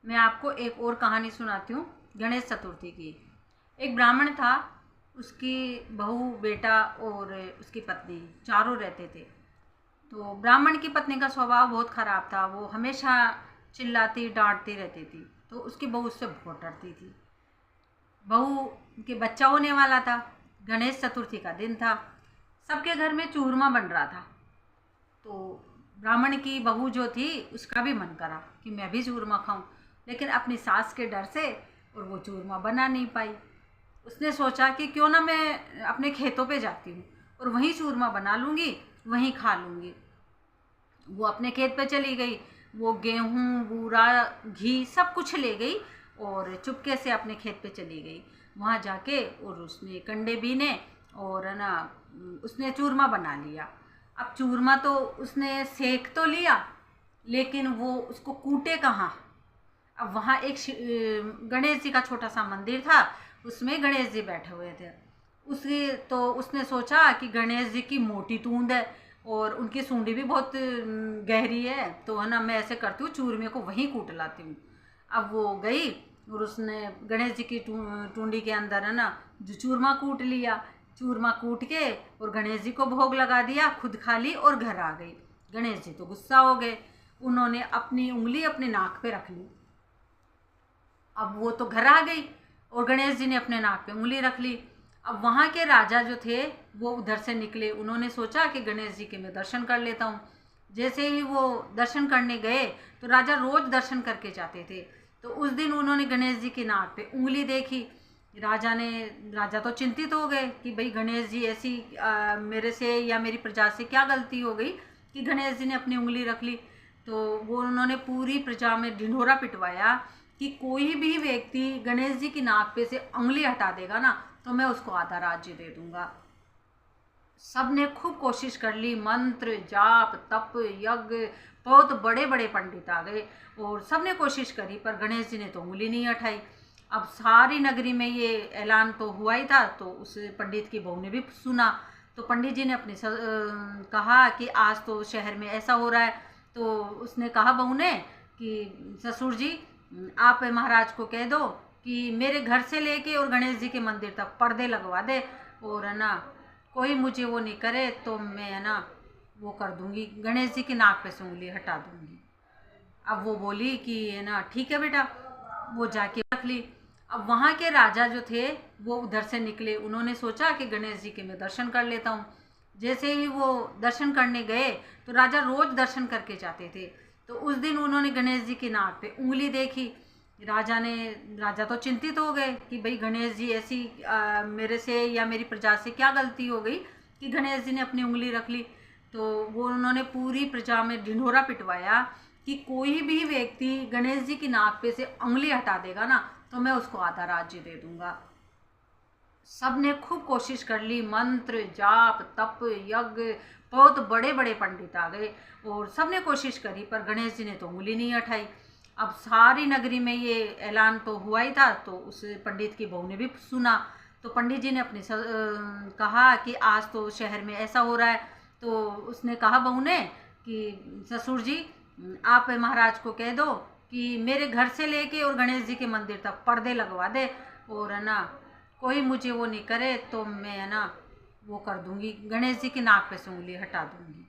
मैं आपको एक और कहानी सुनाती हूँ गणेश चतुर्थी की। एक ब्राह्मण था, उसकी बहू, बेटा और उसकी पत्नी चारों रहते थे। तो ब्राह्मण की पत्नी का स्वभाव बहुत ख़राब था। वो हमेशा चिल्लाती डांटती रहती थी, तो उसकी बहू उससे बहुत डरती थी। बहू के बच्चा होने वाला था, गणेश चतुर्थी का दिन था, सबके घर में चूरमा बन रहा था। तो ब्राह्मण की बहू जो थी, उसका भी मन करा कि मैं भी चूरमा खाऊं, लेकिन अपनी सास के डर से और वो चूरमा बना नहीं पाई। उसने सोचा कि क्यों ना मैं अपने खेतों पे जाती हूँ और वहीं चूरमा बना लूँगी, वहीं खा लूँगी। वो अपने खेत पे चली गई। वो गेहूँ, बूरा, घी सब कुछ ले गई और चुपके से अपने खेत पे चली गई। वहाँ जाके और उसने कंडे बीने और है ना, उसने चूरमा बना लिया। अब चूरमा तो उसने सेक तो लिया, लेकिन वो उसको कूटे कहाँ। अब वहाँ एक गणेश जी का छोटा सा मंदिर था, उसमें गणेश जी बैठे हुए थे। उसकी तो उसने सोचा कि गणेश जी की मोटी तूंद है और उनकी सूंडी भी बहुत गहरी है, तो है ना, मैं ऐसे करती हूँ, चूरमे को वहीं कूट लाती हूँ। अब वो गई और उसने गणेश जी की टूंडी के अंदर है ना जो चूरमा कूट लिया। चूरमा कूट के और गणेश जी को भोग लगा दिया, खुद खा ली और घर आ गई। गणेश जी तो गुस्सा हो गए। उन्होंने अपनी उंगली अपने नाक पे रख ली। अब वो तो घर आ गई और गणेश जी ने अपने नाक पे उंगली रख ली। अब वहाँ के राजा जो थे वो उधर से निकले। उन्होंने सोचा कि गणेश जी के मैं दर्शन कर लेता हूँ। जैसे ही वो दर्शन करने गए, तो राजा रोज दर्शन करके जाते थे, तो उस दिन उन्होंने गणेश जी की नाक पे उंगली देखी। राजा तो चिंतित हो गए कि भाई गणेश जी ऐसी मेरे से या मेरी प्रजा से क्या गलती हो गई कि गणेश जी ने अपनी उंगली रख ली। तो वो उन्होंने पूरी प्रजा में ढिंढोरा पिटवाया कि कोई भी व्यक्ति गणेश जी की नाक पे से उंगली हटा देगा ना, तो मैं उसको आधा राज्य दे दूंगा। सब ने खूब कोशिश कर ली, मंत्र जाप तप यज्ञ, बहुत बड़े बड़े पंडित आ गए और सब ने कोशिश करी, पर गणेश जी ने तो उंगली नहीं हटाई। अब सारी नगरी में ये ऐलान तो हुआ ही था, तो उस पंडित की बहू ने भी सुना। तो पंडित जी ने अपने कहा कि आज तो शहर में ऐसा हो रहा है। तो उसने कहा बहू ने कि ससुर जी, आप महाराज को कह दो कि मेरे घर से लेके और गणेश जी के मंदिर तक पर्दे लगवा दे, और है ना, कोई मुझे वो नहीं करे तो मैं है ना वो कर दूंगी, गणेश जी की नाक पे से उंगली हटा दूंगी। अब वो बोली कि है ना ठीक है बेटा। वो जाके रख ली। अब वहाँ के राजा जो थे वो उधर से निकले। उन्होंने सोचा कि गणेश जी के मैं दर्शन कर लेता हूँ। जैसे ही वो दर्शन करने गए, तो राजा रोज दर्शन करके जाते थे, तो उस दिन उन्होंने गणेश जी की नाक पे उंगली देखी। राजा तो चिंतित हो गए कि भाई गणेश जी ऐसी मेरे से या मेरी प्रजा से क्या गलती हो गई कि गणेश जी ने अपनी उंगली रख ली। तो वो उन्होंने पूरी प्रजा में ढिंढोरा पिटवाया कि कोई भी व्यक्ति गणेश जी की नाक पे से उंगली हटा देगा ना, तो मैं उसको आधा राज्य दे दूंगा। सब ने खूब कोशिश कर ली, मंत्र जाप तप यज्ञ, बहुत बड़े बड़े पंडित आ गए और सब ने कोशिश करी, पर गणेश जी ने तो उंगली नहीं हटाई। अब सारी नगरी में ये ऐलान तो हुआ ही था, तो उस पंडित की बहू ने भी सुना। तो पंडित जी ने अपने कहा कि आज तो शहर में ऐसा हो रहा है। तो उसने कहा बहू ने कि ससुर जी, आप महाराज को कह दो कि मेरे घर से लेके और गणेश जी के मंदिर तक पर्दे लगवा दे, और है ना, कोई मुझे वो नहीं करे तो मैं है ना वो कर दूंगी, गणेश जी की नाक पे से उंगली हटा दूंगी।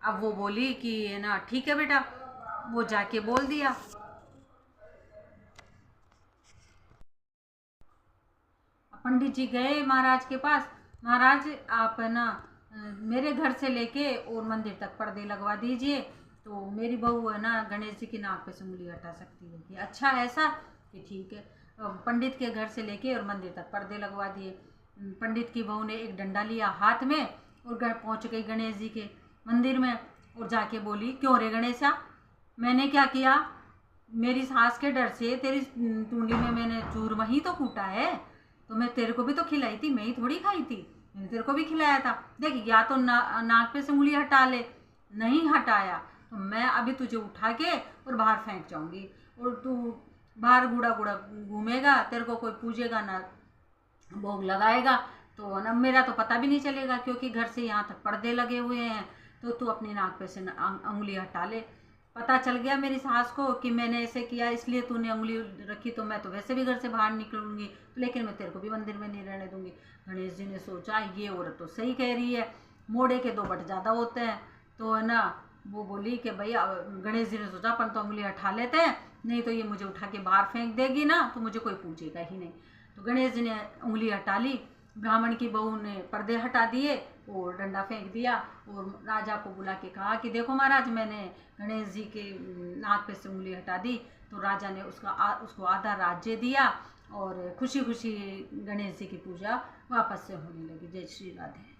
अब वो बोली कि है ना ठीक है बेटा। वो जाके बोल दिया। पंडित जी गए महाराज के पास। महाराज, आप है ना मेरे घर से लेके और मंदिर तक पर्दे लगवा दीजिए, तो मेरी बहू है ना गणेश जी की नाक पे से उंगली हटा सकती है। कि अच्छा ऐसा, कि ठीक है। पंडित के घर से लेके और मंदिर तक पर्दे लगवा दिए। पंडित की बहू ने एक डंडा लिया हाथ में और पहुंच गई गणेश जी के मंदिर में और जाके बोली, क्यों रे गणेशा, मैंने क्या किया? मेरी सास के डर से तेरी टूंडी में मैंने चूरमा ही तो कूटा है, तो मैं तेरे को भी तो खिलाई थी, मैं ही थोड़ी खाई थी, मैंने तेरे को भी खिलाया था। देख, या तो नाक पे से उंगली हटा ले। नहीं हटाया तो मैं अभी तुझे उठा के और बाहर फेंक जाऊंगी, और तू बाहर गुड़ा गुड़ा घूमेगा, तेरे को कोई पूछेगा ना, भोग लगाएगा, तो ना मेरा तो पता भी नहीं चलेगा, क्योंकि घर से यहाँ तक पर्दे लगे हुए हैं। तो तू अपनी नाक पे से उंगली हटा ले। पता चल गया मेरी सास को कि मैंने ऐसे किया, इसलिए तूने उंगली रखी, तो मैं तो वैसे भी घर से बाहर निकलूंगी, लेकिन मैं तेरे को भी मंदिर में नहीं रहने दूंगी। गणेश जी ने सोचा ये औरत तो सही कह रही है, मोड़े के दो बट ज़्यादा होते हैं। तो है ना, वो बोली कि भाई, गणेश जी ने सोचा अपन तो उंगली हटा लेते हैं, नहीं तो ये मुझे उठा के बाहर फेंक देगी ना, तो मुझे कोई पूछेगा ही नहीं। तो गणेश जी ने उंगली हटा ली, ब्राह्मण की बहू ने पर्दे हटा दिए और डंडा फेंक दिया, और राजा को बुला के कहा कि देखो महाराज, मैंने गणेश जी के नाक पे से उंगली हटा दी। तो राजा ने उसको आधा राज्य दिया, और खुशी खुशी गणेश जी की पूजा वापस से होने लगी। जय श्री राधे।